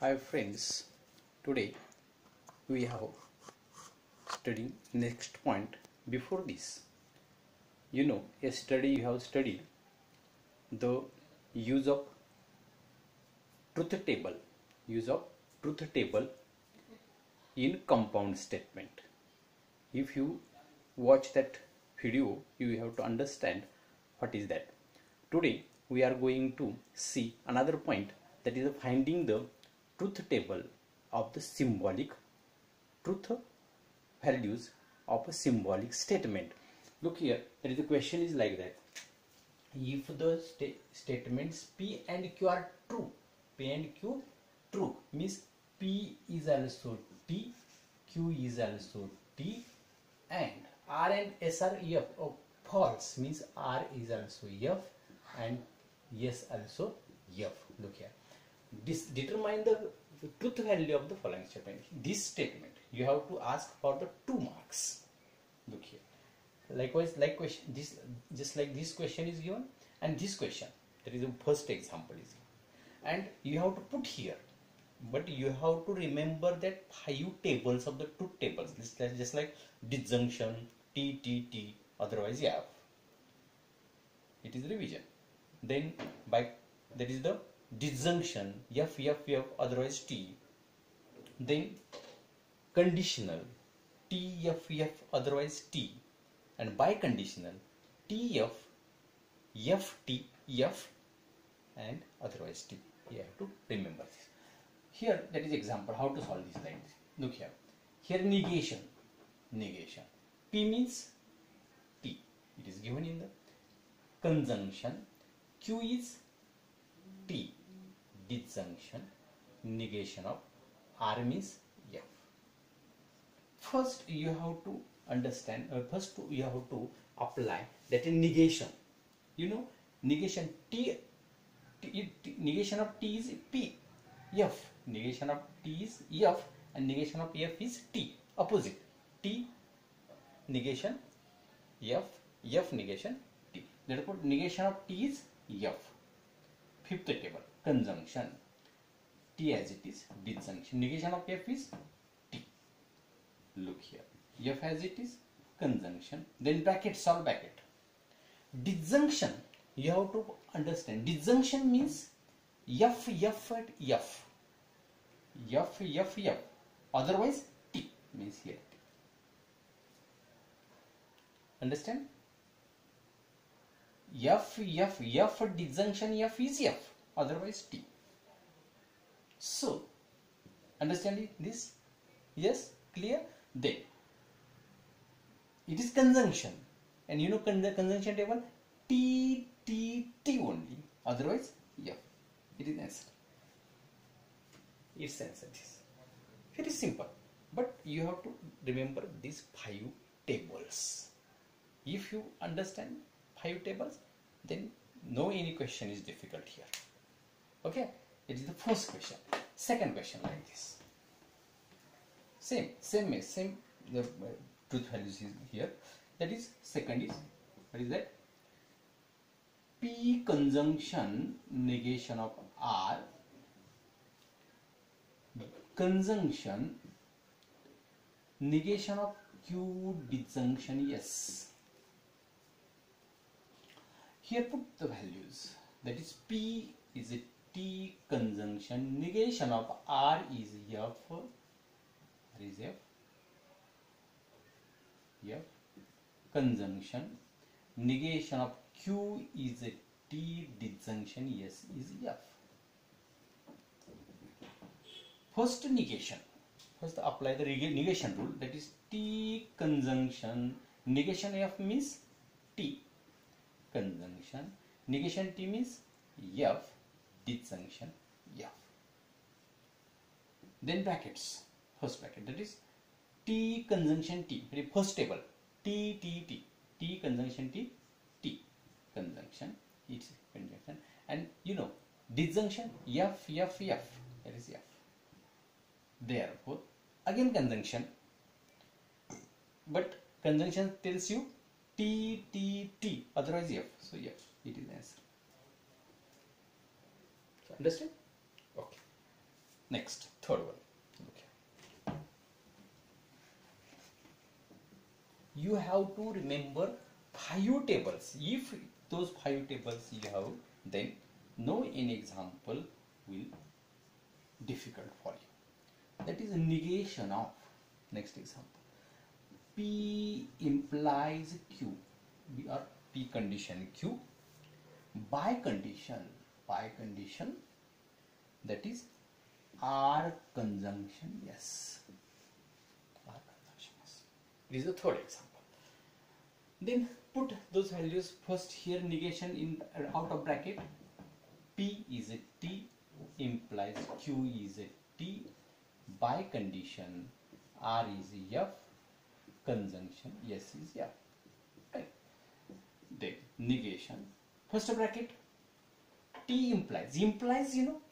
Hi friends, today we have studying next point. Before this, yesterday you have studied the use of truth table, use of truth table in compound statement. If you watch that video, you have to understand what is that. Today we are going to see another point, that is finding the truth table of the symbolic truth values of a symbolic statement. Look here, there is a question is like that. If the statements P and Q are true, P and Q true means P is also T, Q is also T, and R and S are F. False means R is also F and S also F. Look here. This determine the truth value of the following statement. This statement you have to ask for the 2 marks. Look here. Likewise, like question, this just like this question is given, and this question, that is the first example is given, and you have to put here, but you have to remember that 5 tables of the truth tables. This just like disjunction, T, otherwise F. It is revision. Then by that is the disjunction F, otherwise T. Then conditional T, F, otherwise T, and biconditional T, F, T, F, and otherwise T. You have to remember this. Here, that is example how to solve this like this. Look here. Here negation. P means T. It is given in the conjunction. Q is T. Disjunction. Negation of R means F. First, you have to understand. First, you have to apply that in negation. Negation negation of T is P. F. Negation of T is F, and negation of F is T. Opposite. T negation F, F negation T. Therefore, negation of T is F. Fifth table, conjunction. T as it is, disjunction. Negation of F is T. Look here. F as it is, conjunction. Then bracket, solve bracket. Disjunction, you have to understand. Disjunction means F at F. F. Otherwise T means here. Understand? F disjunction F is F. Otherwise T. So, understand this? Yes? Clear? Then, it is conjunction. And you know conjunction table? T only. Otherwise, F. It is answer. It's answer this. Very simple. But you have to remember these 5 tables. If you understand 5 tables, then no any question is difficult here. Okay? It is the first question. Second question like this. Same. The truth values is here. That is second is, what is that? P conjunction negation of R, conjunction negation of Q disjunction S. Here put the values. That is P is a T conjunction, negation of R is F. There is F. Conjunction, negation of Q is a T, disjunction S is F. First negation. First apply the negation rule. That is T conjunction, negation F means T. Conjunction, negation T means F, disjunction F. Then brackets, first bracket, that is T conjunction T, very first table, T conjunction T conjunction, it's conjunction, and disjunction F, that is F. Therefore, again conjunction, but conjunction tells you T, otherwise F. So F, it is answer. Understand? Okay. Next, third one. Okay. You have to remember 5 tables. If those 5 tables you have, then no any example will difficult for you. That is a negation of. Next example. P implies Q. We are P condition Q. By condition, that is R conjunction yes. R conjunction yes. This is the third example. Then put those values first here, negation in out of bracket. P is a T implies Q is a T. By condition R is F, conjunction yes is F. Right. Then negation first bracket. T implies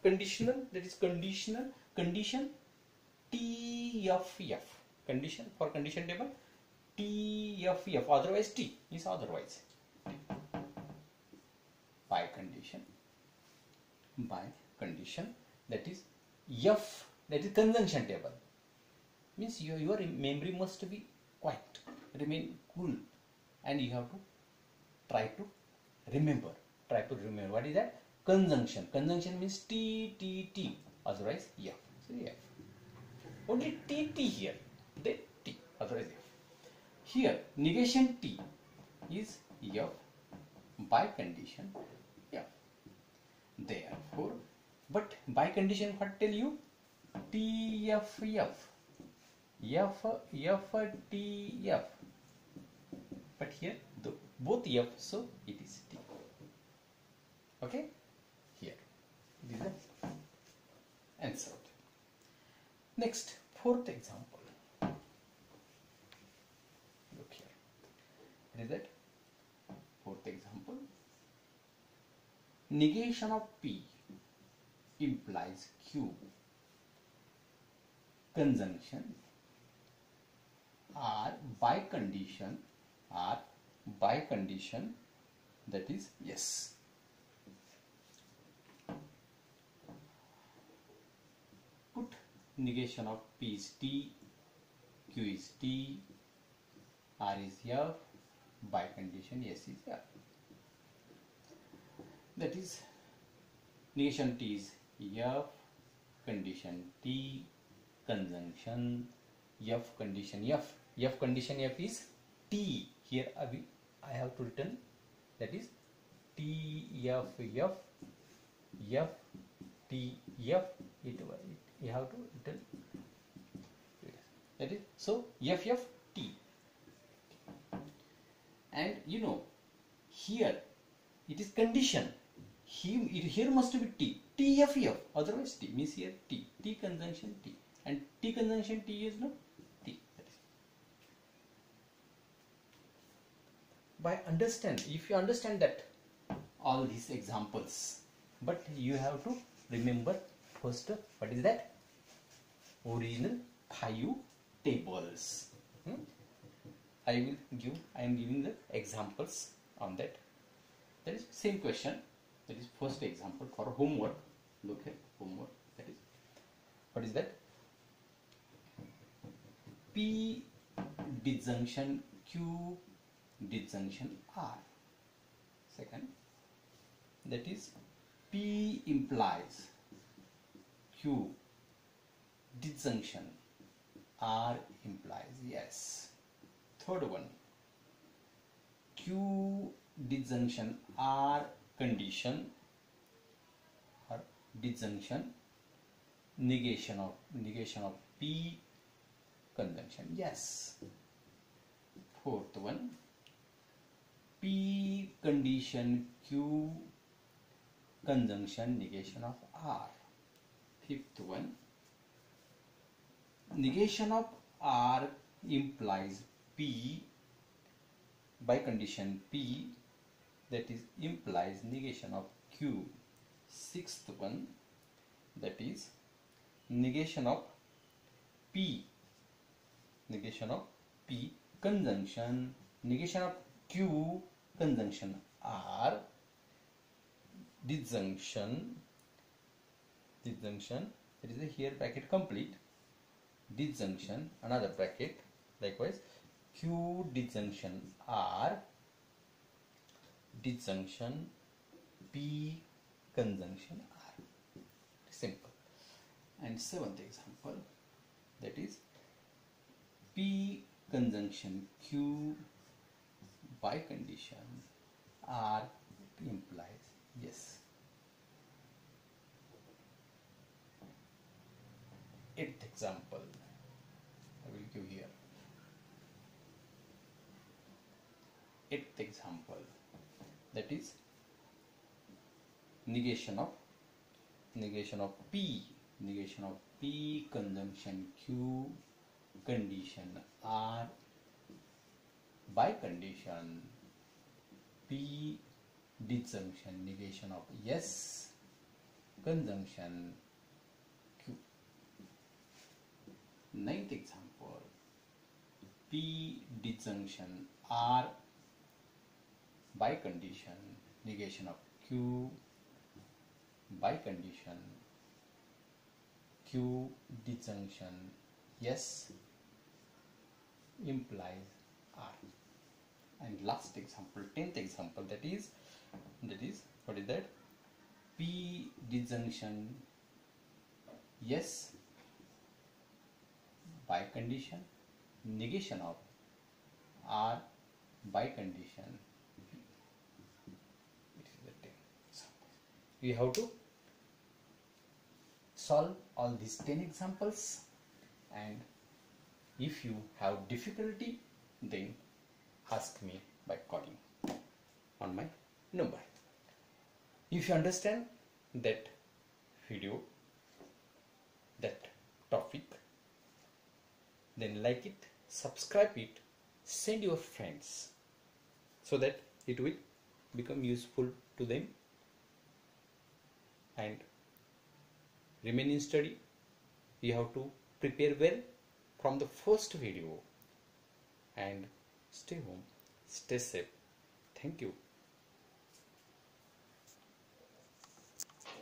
conditional, that is conditional condition T F F, condition for condition table T F F, otherwise T is otherwise. By condition that is F, that is conjunction table, means your memory must be quiet, remain cool, and you have to try to remember what is that conjunction. Conjunction means T T T, otherwise F. So F. Only T T here, then T, otherwise F. Here negation T is F, by condition F. Therefore, but by condition what tell you? T F F, F T F. But here both F, so it is T. Okay, here this is the answer. Next, fourth example. Look here. What is that? Fourth example. Negation of P implies Q, conjunction R by condition that is yes. Put negation of P is T, Q is T, R is F, by condition yes is F. That is negation T is F, condition T, conjunction F condition F. F condition F is T. Here I have to written, that is T F F, F T F. You have to written, that is so F F T. And here it is condition. Here must be T. T F F, otherwise T, means here T. T conjunction T, and T conjunction T is no T. By understand, if you understand that all these examples, but you have to remember first what is that original 5 tables. I am giving the examples on that. That is same question. That is first example for homework. Look at homework. That is, what is that? P disjunction Q disjunction R. Second, that is P implies Q disjunction R implies yes. Third one, Q disjunction R condition or disjunction negation of P conjunction yes. Fourth one, P condition Q conjunction negation of R. Fifth one, negation of R implies P by condition P, that is implies negation of Q. Sixth one, that is negation of P conjunction negation of Q conjunction R disjunction That is the here bracket complete. Disjunction, another bracket, likewise Q disjunction R, disjunction P conjunction R. Simple. And seventh example, that is P conjunction Q by condition R implies yes. Eighth example I will give here. Eighth example, that is negation of P conjunction Q condition R by condition P disjunction negation of S conjunction Q. Ninth example, P disjunction R by condition negation of Q by condition Q disjunction S implies R. And last example, 10th example, that is what is that? P disjunction S by condition negation of R by condition P. It is the 10. So we have to solve all these 10 examples, and if you have difficulty, then ask me by calling on my number. If you understand that video, that topic, then like it, subscribe it, send your friends, so that it will become useful to them, and remain in study. You have to prepare well from the first video, and stay home, stay safe. Thank you.